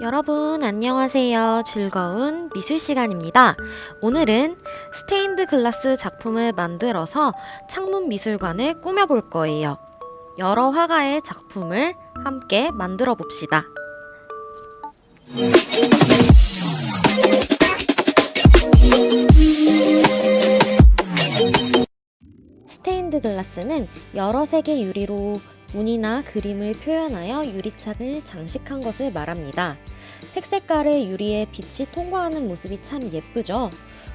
여러분 안녕하세요. 즐거운 미술 시간입니다. 오늘은 스테인드 글라스 작품을 만들어서 창문 미술관을 꾸며볼 거예요. 여러 화가의 작품을 함께 만들어 봅시다. 스테인드 글라스는 여러 색의 유리로 무늬나 그림을 표현하여 유리창을 장식한 것을 말합니다. 색색깔의 유리에 빛이 통과하는 모습이 참 예쁘죠?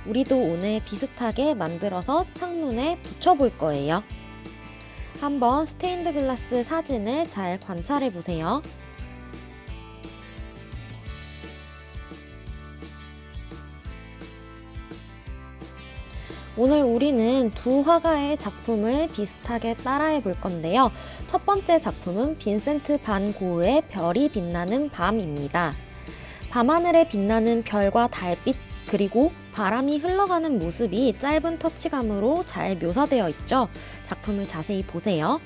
우리도 오늘 비슷하게 만들어서 창문에 붙여볼 거예요. 한번 스테인드 글라스 사진을 잘 관찰해 보세요. 오늘 우리는 두 화가의 작품을 비슷하게 따라해 볼 건데요. 첫 번째 작품은 빈센트 반 고흐의 별이 빛나는 밤입니다. 밤하늘에 빛나는 별과 달빛 그리고 바람이 흘러가는 모습이 짧은 터치감으로 잘 묘사되어 있죠. 작품을 자세히 보세요.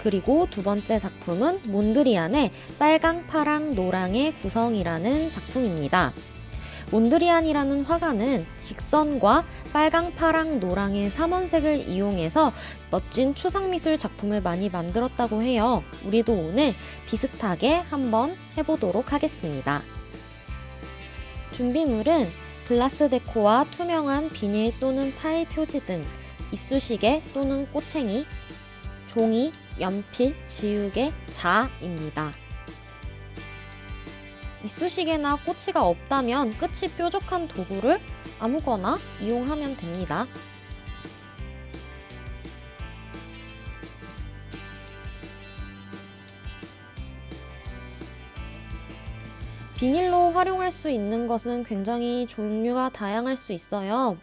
그리고 두 번째 작품은 몬드리안의 빨강, 파랑, 노랑의 구성이라는 작품입니다. 몬드리안이라는 화가는 직선과 빨강, 파랑, 노랑의 삼원색을 이용해서 멋진 추상미술 작품을 많이 만들었다고 해요. 우리도 오늘 비슷하게 한번 해보도록 하겠습니다. 준비물은 글라스 데코와 투명한 비닐 또는 파일 표지 등 이쑤시개 또는 꼬챙이, 종이, 연필, 지우개, 자입니다. 이쑤시개나 꼬치가 없다면 끝이 뾰족한 도구를 아무거나 이용하면 됩니다. 비닐로 활용할 수 있는 것은 굉장히 종류가 다양할 수 있어요.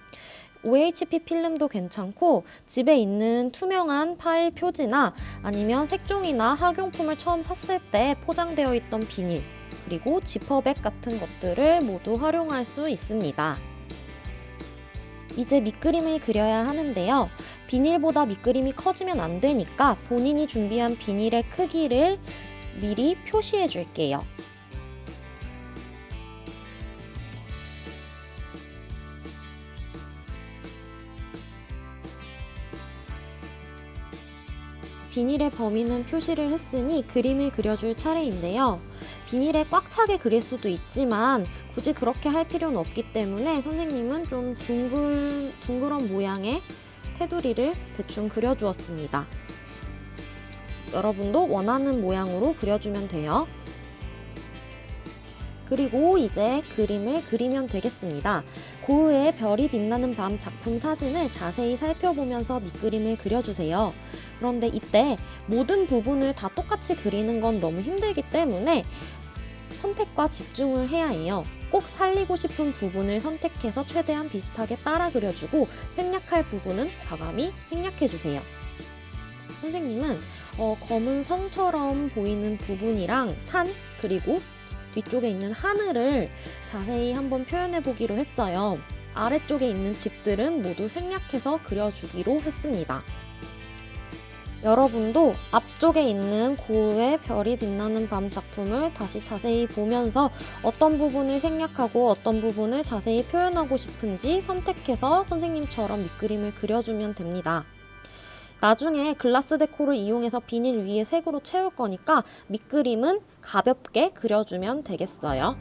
OHP 필름도 괜찮고 집에 있는 투명한 파일 표지나 아니면 색종이나 학용품을 처음 샀을 때 포장되어 있던 비닐 그리고 지퍼백 같은 것들을 모두 활용할 수 있습니다. 이제 밑그림을 그려야 하는데요. 비닐보다 밑그림이 커지면 안 되니까 본인이 준비한 비닐의 크기를 미리 표시해 줄게요. 비닐의 범위는 표시를 했으니 그림을 그려줄 차례인데요. 비닐에 꽉 차게 그릴 수도 있지만 굳이 그렇게 할 필요는 없기 때문에 선생님은 좀 둥그런 모양의 테두리를 대충 그려주었습니다. 여러분도 원하는 모양으로 그려주면 돼요. 그리고 이제 그림을 그리면 되겠습니다. 고흐의 별이 빛나는 밤 작품 사진을 자세히 살펴보면서 밑그림을 그려주세요. 그런데 이때 모든 부분을 다 똑같이 그리는 건 너무 힘들기 때문에 선택과 집중을 해야 해요. 꼭 살리고 싶은 부분을 선택해서 최대한 비슷하게 따라 그려주고 생략할 부분은 과감히 생략해주세요. 선생님은 검은 성처럼 보이는 부분이랑 산 그리고 뒤쪽에 있는 하늘을 자세히 한번 표현해 보기로 했어요. 아래쪽에 있는 집들은 모두 생략해서 그려주기로 했습니다. 여러분도 앞쪽에 있는 고흐의 별이 빛나는 밤 작품을 다시 자세히 보면서 어떤 부분을 생략하고 어떤 부분을 자세히 표현하고 싶은지 선택해서 선생님처럼 밑그림을 그려주면 됩니다. 나중에 글라스 데코를 이용해서 비닐 위에 색으로 채울 거니까 밑그림은 가볍게 그려주면 되겠어요.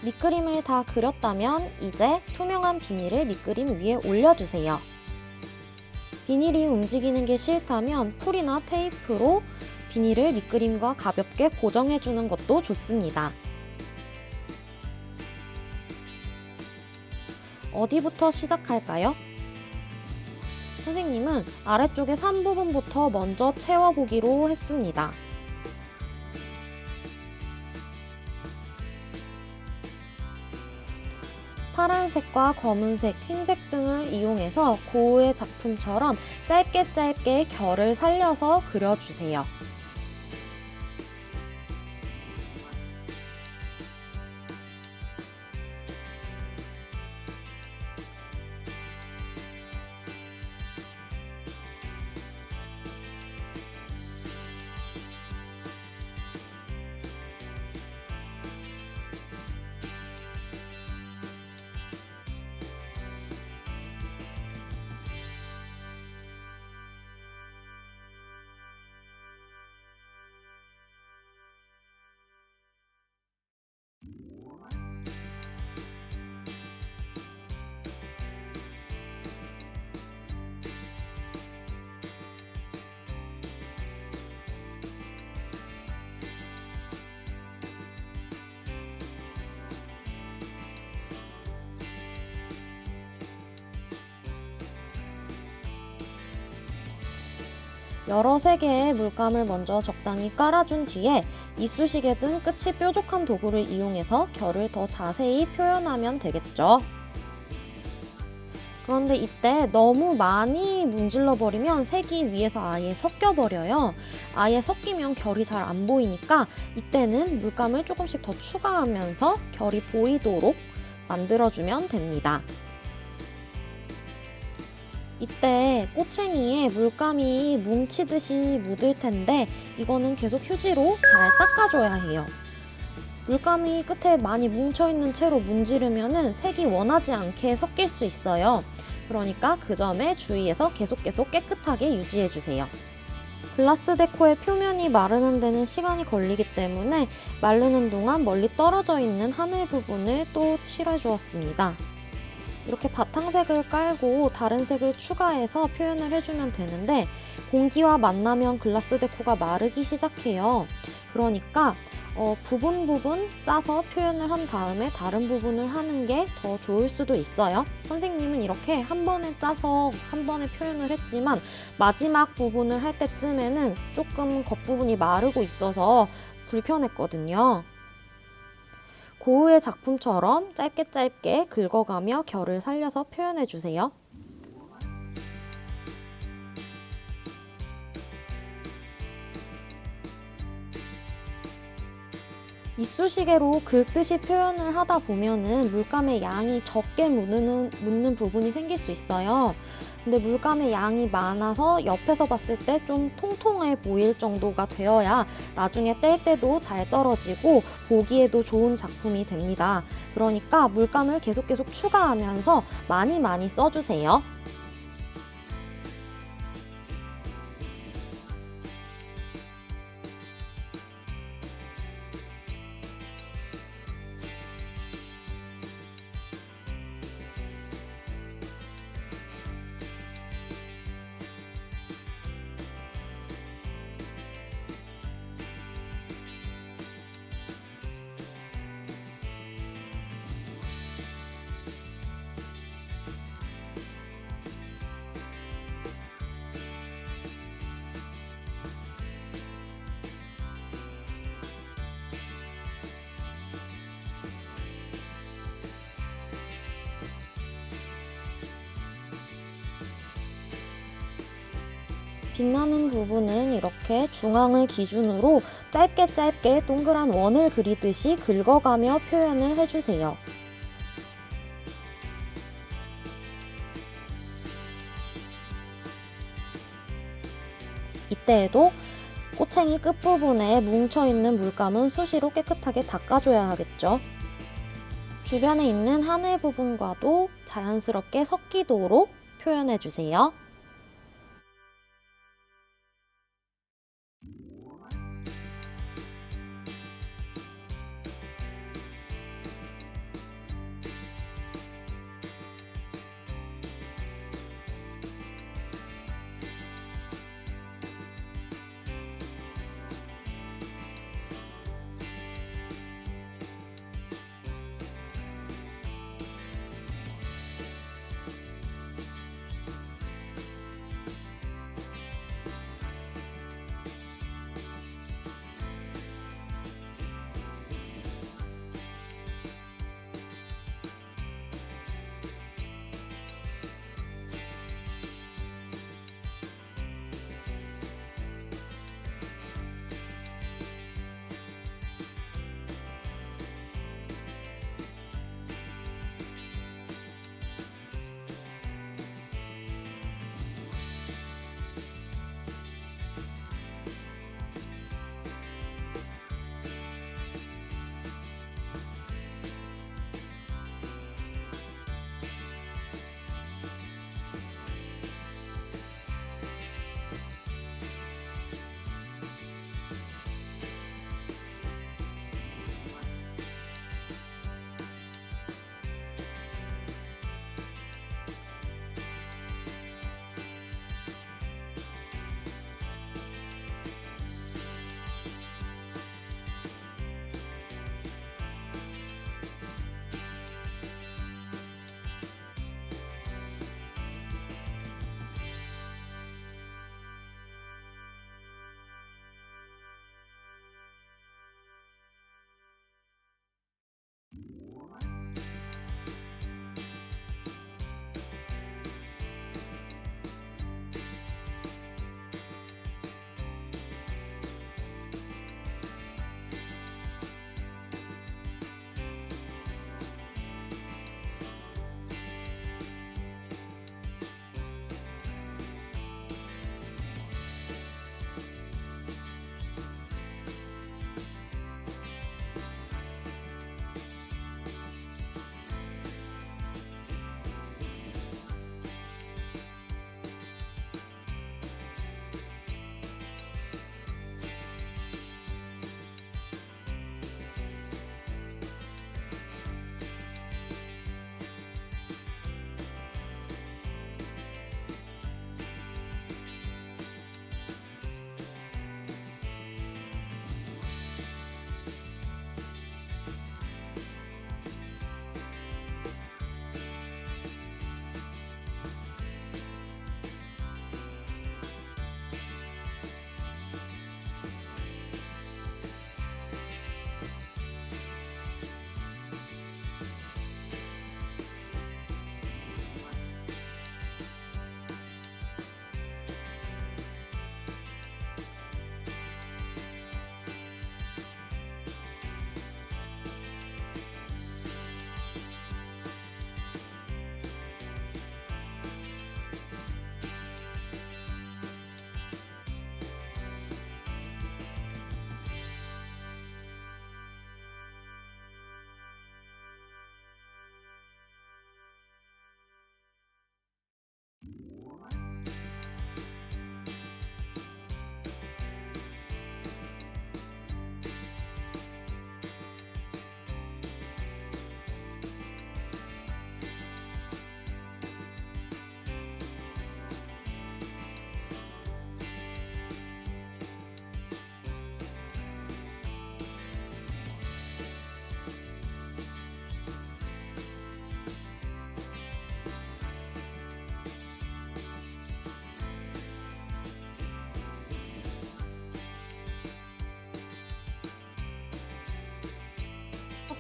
밑그림을 다 그렸다면 이제 투명한 비닐을 밑그림 위에 올려주세요. 비닐이 움직이는 게 싫다면 풀이나 테이프로 비닐을 밑그림과 가볍게 고정해주는 것도 좋습니다. 어디부터 시작할까요? 선생님은 아래쪽의 산 부분부터 먼저 채워보기로 했습니다. 파란색과 검은색, 흰색 등을 이용해서 고흐의 작품처럼 짧게 결을 살려서 그려주세요. 여러 색의 물감을 먼저 적당히 깔아준 뒤에 이쑤시개 등 끝이 뾰족한 도구를 이용해서 결을 더 자세히 표현하면 되겠죠. 그런데 이때 너무 많이 문질러 버리면 색이 위에서 아예 섞여 버려요. 아예 섞이면 결이 잘 안 보이니까 이때는 물감을 조금씩 더 추가하면서 결이 보이도록 만들어주면 됩니다. 이때 꼬챙이에 물감이 뭉치듯이 묻을 텐데 이거는 계속 휴지로 잘 닦아줘야 해요. 물감이 끝에 많이 뭉쳐있는 채로 문지르면 색이 원하지 않게 섞일 수 있어요. 그러니까 그 점에 주의해서 계속 깨끗하게 유지해주세요. 글라스 데코의 표면이 마르는 데는 시간이 걸리기 때문에 마르는 동안 멀리 떨어져 있는 하늘 부분을 또 칠해주었습니다. 이렇게 바탕색을 깔고 다른 색을 추가해서 표현을 해주면 되는데 공기와 만나면 글라스 데코가 마르기 시작해요. 그러니까 부분 짜서 표현을 한 다음에 다른 부분을 하는 게 더 좋을 수도 있어요. 선생님은 이렇게 한 번에 짜서 한 번에 표현을 했지만 마지막 부분을 할 때쯤에는 조금 겉부분이 마르고 있어서 불편했거든요. 고흐의 작품처럼 짧게 긁어가며 결을 살려서 표현해주세요. 이쑤시개로 긁듯이 표현을 하다 보면은 물감의 양이 적게 묻는 부분이 생길 수 있어요. 근데 물감의 양이 많아서 옆에서 봤을 때 좀 통통해 보일 정도가 되어야 나중에 뗄 때도 잘 떨어지고 보기에도 좋은 작품이 됩니다. 그러니까 물감을 계속 추가하면서 많이 써주세요. 빛나는 부분은 이렇게 중앙을 기준으로 짧게 동그란 원을 그리듯이 긁어가며 표현을 해주세요. 이때에도 꼬챙이 끝부분에 뭉쳐있는 물감은 수시로 깨끗하게 닦아줘야 하겠죠. 주변에 있는 하늘 부분과도 자연스럽게 섞이도록 표현해주세요.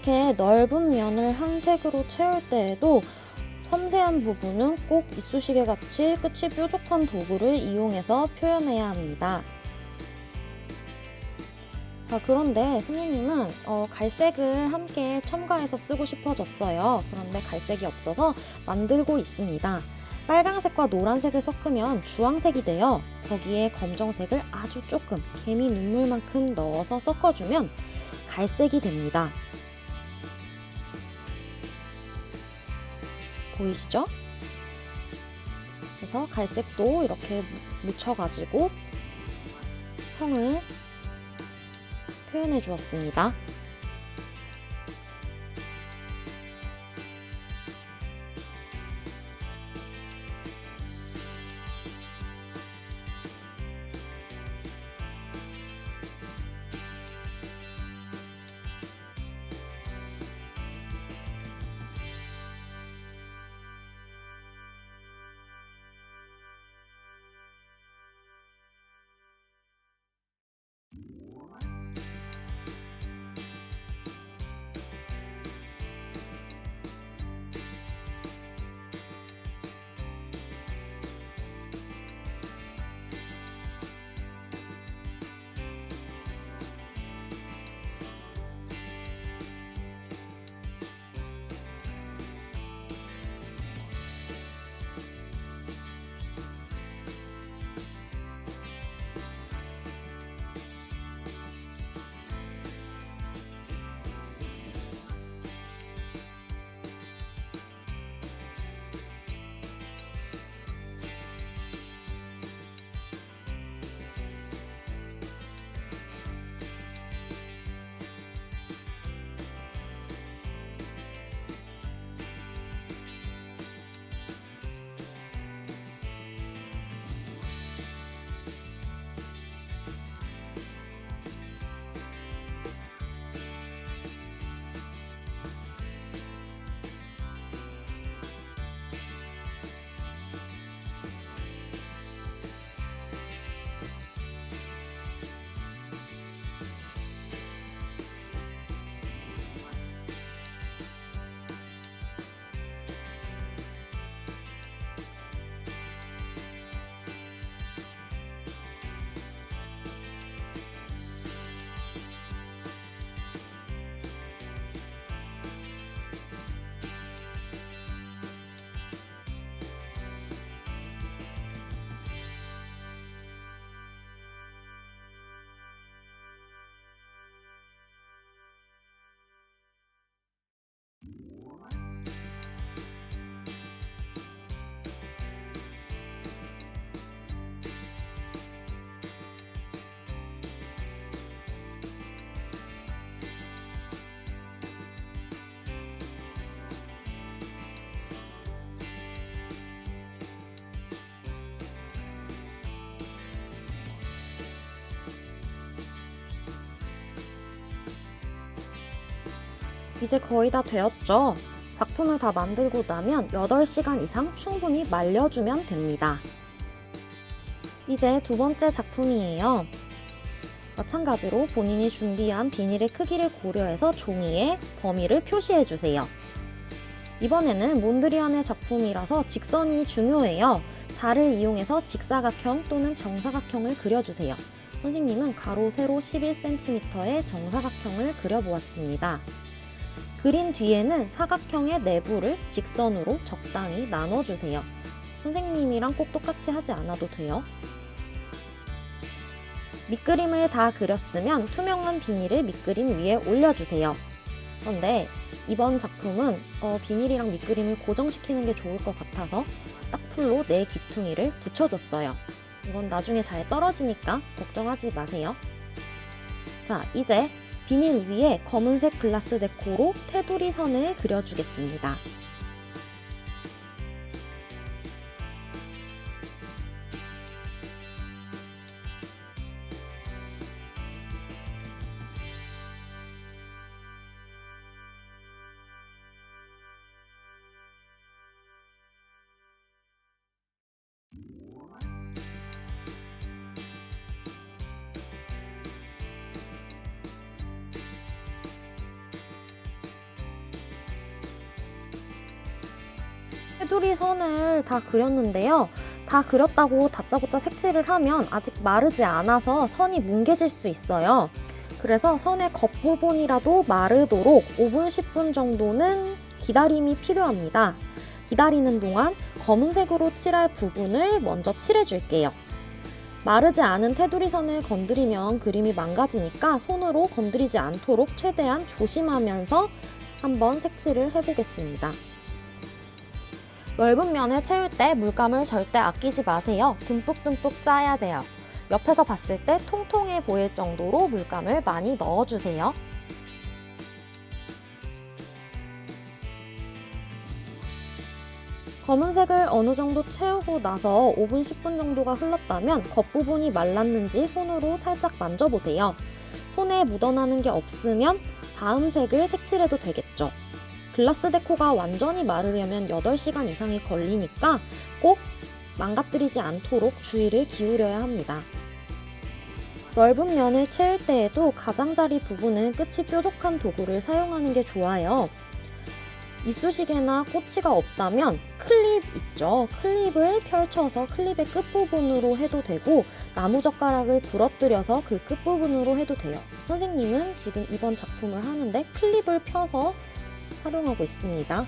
이렇게 넓은 면을 한 색으로 채울 때에도 섬세한 부분은 꼭 이쑤시개 같이 끝이 뾰족한 도구를 이용해서 표현해야 합니다. 그런데 선생님은 갈색을 함께 첨가해서 쓰고 싶어졌어요. 그런데 갈색이 없어서 만들고 있습니다. 빨강색과 노란색을 섞으면 주황색이 돼요. 거기에 검정색을 아주 조금 개미 눈물만큼 넣어서 섞어주면 갈색이 됩니다. 보이시죠? 그래서 갈색도 이렇게 묻혀가지고 성을 표현해 주었습니다. 이제 거의 다 되었죠? 작품을 다 만들고 나면 8시간 이상 충분히 말려주면 됩니다. 이제 두 번째 작품이에요. 마찬가지로 본인이 준비한 비닐의 크기를 고려해서 종이에 범위를 표시해 주세요. 이번에는 몬드리안의 작품이라서 직선이 중요해요. 자를 이용해서 직사각형 또는 정사각형을 그려주세요. 선생님은 가로, 세로 11cm의 정사각형을 그려보았습니다. 그린 뒤에는 사각형의 내부를 직선으로 적당히 나눠주세요. 선생님이랑 꼭 똑같이 하지 않아도 돼요. 밑그림을 다 그렸으면 투명한 비닐을 밑그림 위에 올려주세요. 그런데 이번 작품은 비닐이랑 밑그림을 고정시키는 게 좋을 것 같아서 딱풀로 네 귀퉁이를 붙여줬어요. 이건 나중에 잘 떨어지니까 걱정하지 마세요. 자, 이제 비닐 위에 검은색 글라스 데코로 테두리 선을 그려주겠습니다. 테두리 선을 다 그렸는데요. 다 그렸다고 다짜고짜 색칠을 하면 아직 마르지 않아서 선이 뭉개질 수 있어요. 그래서 선의 겉부분이라도 마르도록 5분, 10분 정도는 기다림이 필요합니다. 기다리는 동안 검은색으로 칠할 부분을 먼저 칠해줄게요. 마르지 않은 테두리 선을 건드리면 그림이 망가지니까 손으로 건드리지 않도록 최대한 조심하면서 한번 색칠을 해보겠습니다. 넓은 면을 채울 때 물감을 절대 아끼지 마세요. 듬뿍듬뿍 짜야 돼요. 옆에서 봤을 때 통통해 보일 정도로 물감을 많이 넣어주세요. 검은색을 어느 정도 채우고 나서 5분, 10분 정도가 흘렀다면 겉부분이 말랐는지 손으로 살짝 만져보세요. 손에 묻어나는 게 없으면 다음 색을 색칠해도 되겠죠. 글라스 데코가 완전히 마르려면 8시간 이상이 걸리니까 꼭 망가뜨리지 않도록 주의를 기울여야 합니다. 넓은 면을 채울 때에도 가장자리 부분은 끝이 뾰족한 도구를 사용하는 게 좋아요. 이쑤시개나 꼬치가 없다면 클립 있죠? 클립을 펼쳐서 클립의 끝부분으로 해도 되고 나무젓가락을 부러뜨려서 그 끝부분으로 해도 돼요. 선생님은 지금 이번 작품을 하는데 클립을 펴서 활용하고 있습니다.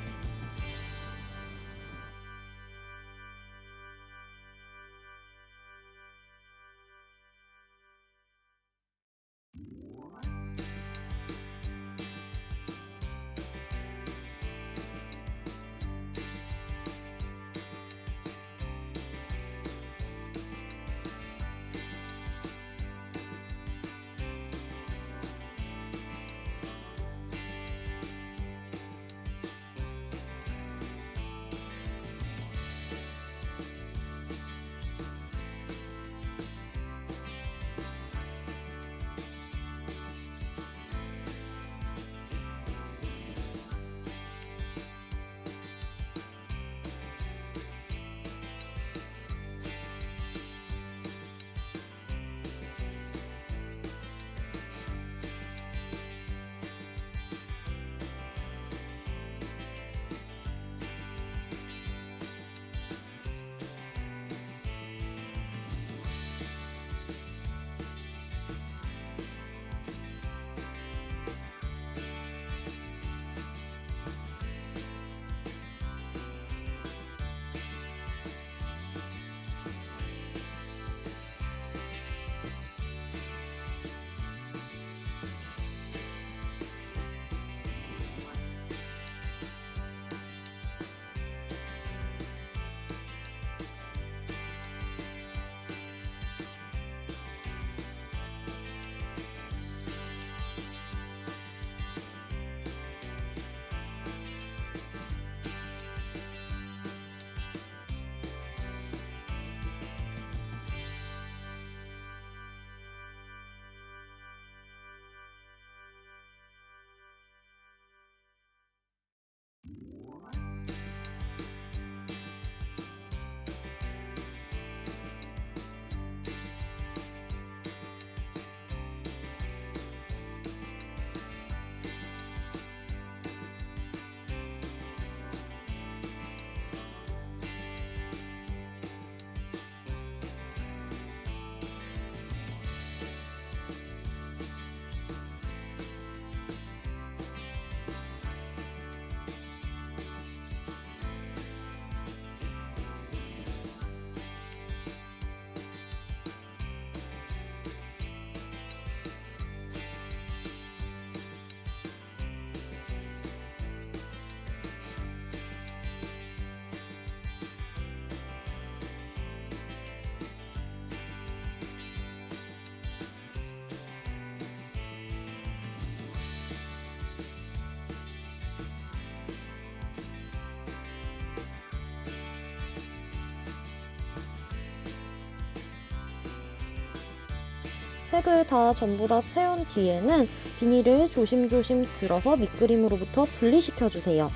색을 다 전부 다 채운 뒤에는 비닐을 조심조심 들어서 밑그림으로부터 분리시켜 주세요.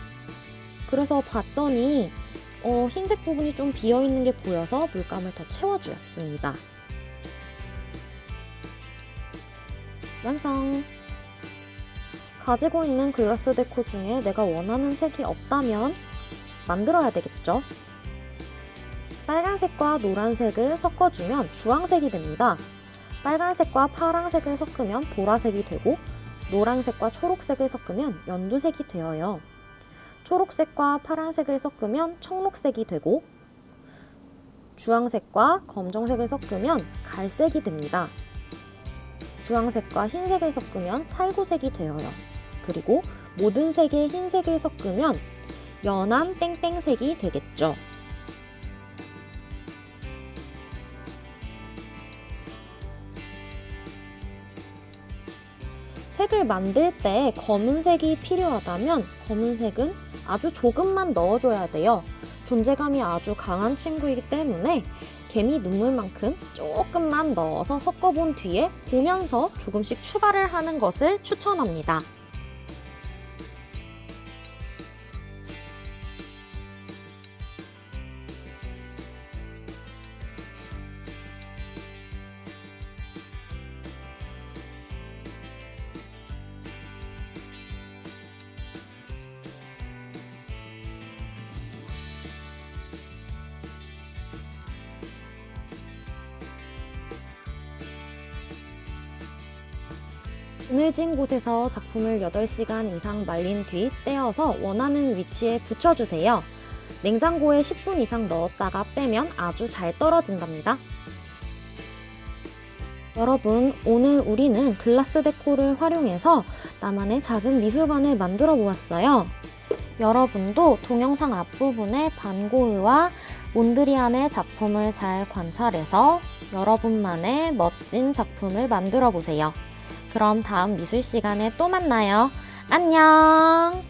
그래서 봤더니 흰색 부분이 좀 비어있는 게 보여서 물감을 더 채워주었습니다. 완성! 가지고 있는 글라스 데코 중에 내가 원하는 색이 없다면 만들어야 되겠죠. 빨간색과 노란색을 섞어주면 주황색이 됩니다. 빨간색과 파란색을 섞으면 보라색이 되고 노란색과 초록색을 섞으면 연두색이 되어요. 초록색과 파란색을 섞으면 청록색이 되고 주황색과 검정색을 섞으면 갈색이 됩니다. 주황색과 흰색을 섞으면 살구색이 되어요. 그리고 모든 색의 흰색을 섞으면 연한 땡땡색이 되겠죠. 색을 만들 때 검은색이 필요하다면 검은색은 아주 조금만 넣어줘야 돼요. 존재감이 아주 강한 친구이기 때문에 개미 눈물만큼 조금만 넣어서 섞어본 뒤에 보면서 조금씩 추가를 하는 것을 추천합니다. 그늘진 곳에서 작품을 8시간 이상 말린 뒤 떼어서 원하는 위치에 붙여주세요. 냉장고에 10분 이상 넣었다가 빼면 아주 잘 떨어진답니다. 여러분, 오늘 우리는 글라스 데코를 활용해서 나만의 작은 미술관을 만들어 보았어요. 여러분도 동영상 앞부분에 반고흐와 몬드리안의 작품을 잘 관찰해서 여러분만의 멋진 작품을 만들어 보세요. 그럼 다음 미술 시간에 또 만나요. 안녕!